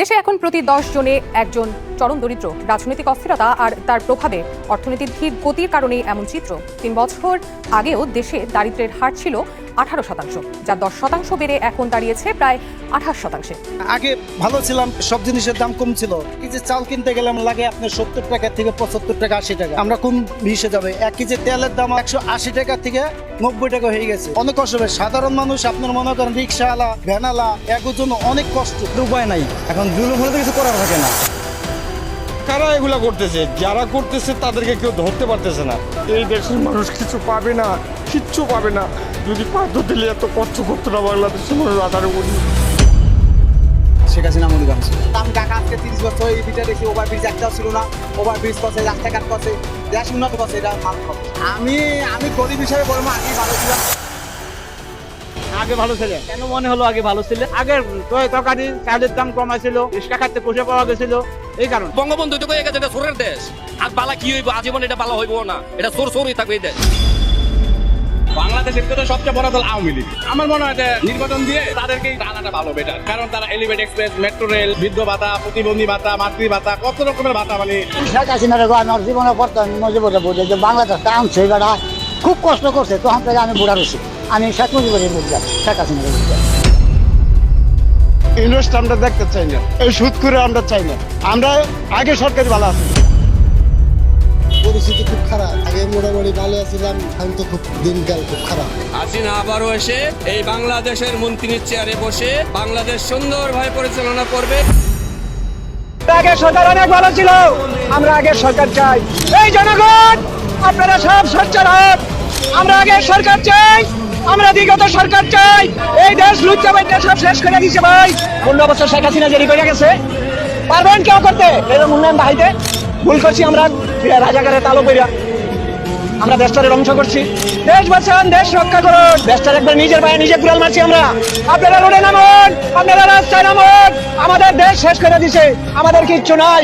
দেশে এখন প্রতি 10 জনে একজন চরম দরিদ্র। রাজনৈতিক অস্থিরতা আর তার প্রভাবে অর্থনীতির ধীর গতির কারণে এমন চিত্র। 3 বছর আগেও দেশে দারিদ্র্যের হার ছিল 18%, যা 10% বেড়ে এখন দাঁড়িয়েছে প্রায় 28%। আগে ভালো ছিলাম, সব জিনিসের দাম কম ছিল। এই যে চাল কিনতে গেলাম লাগে আপনার 70 টাকা থেকে 75 টাকা 80 টাকা। আমরা কোন বিষে যাবে? 1 কেজি তেলের দাম 180 টাকা থেকে 90 টাকা হয়ে গেছে। অনেক কষ্ট হবে সাধারণ মানুষ, আপনার মনে করেন রিক্সাওয়ালা, ভ্যানালা, এগুলোর জন্য অনেক কষ্ট। উপায় নাই, এখন জুলুম হলে তো কিছু করার থাকে না। কারা এগুলা করতেছে? যারা করতেছে তাদেরকে কেউ ধরতে পারতেছে না। এই দেশের মানুষ কিছু পাবে না, কিচ্ছু পাবে না। যদি পাদ্য দিলে এত কষ্ট করতো না বাংলাদেশের মানুষ 18 শেখ হাসিনা মনে গান দাম ঢাকা আজকে 30 বছর এই ভিতরে দেখি ওভারব্রিজ একটাও ছিল না। ওভারব্রিজ করছে, রাস্তাঘাট করছে, দেশ উন্নত করছে, এটা মান করছে। আমি গরিব হিসাবে বলবো আগে ভালো ছিলাম। আগে ভালো ছিল কেন মনে হলো? আগে ভালো ছিল, আগের তরকারি চালের দাম কমা ছিল, রিক্সা খাতে পোষে পাওয়া গেছিল, এই কারণে। বঙ্গবন্ধু তো কয়ে গেছে এটা চোরের দেশ, আর বালা কি হইব? আজীবন এটা বালা হইব না, এটা চোর চোরই থাকবে এই দেশ। বাংলাদেশের ভিতরে সবচেয়ে বড় দল আওয়ামী লীগ। আমার মনে হয় যে নির্বাচন দিয়ে তাদেরকেই আনাটা ভালো বেটার, কারণ তারা এলিভেট এক্সপ্রেস, মেট্রো রেল, বৃদ্ধ ভাতা, প্রতিবন্ধী ভাতা, মাতৃ ভাতা, কত রকমের ভাতা মানে। শেখ হাসিনার আমার জীবনের পর মজিবুরে বুঝে যে বাংলাদেশটা আনছে, বেড়া খুব কষ্ট করছে, তখন থেকে আমি বুড়া রয়েছি। আমি শেখ মুজিবুরের বুঝলাম, শেখ হাসিনার বুঝলাম। ইনভেস্ট আমরা দেখতে চাই না, এই সুদ করে আমরা চাই না। আমরা আগে সরকারি ভালো আছি। পরিস্থিতি খুব খারাপ। আগে মোটামুটি ভালো আছিলাম, এখন তো খুব দিনকাল খুব খারাপ। হাসিনা আবারও এসে এই বাংলাদেশের মন্ত্রীর চেয়ারে বসে বাংলাদেশ সুন্দরভাবে পরিচালনা করবে। আগে সরকার অনেক ভালো ছিল, আমরা আগে সরকার চাই। এই জনগণ, আপনারা সব সোচ্চার হন। আমরা আগে সরকার চাই, আমরা বিগত সরকার চাই। এই দেশ লুচ্চা বাইটা সব শেষ করে দিছে ভাই। 15 বছর শেখ হাসিনা জেরি করে গেছে, পারবেন কেউ করতে এরকম উন্নয়ন বাহিতে? ভুল করছি আমরা, রাজাকারের তালো কইরা আমরা দেশটারে ধ্বংস করছি। দেশ বাঁচান, দেশ রক্ষা করুন। দেশটার একবার নিজের পায়ে নিজে কুড়াল মারছি আমরা। আপনারা রোডে নামুন, আপনারা রাস্তায় নামুন। আমাদের দেশ শেষ করে দিছে, আমাদের কিচ্ছু নাই।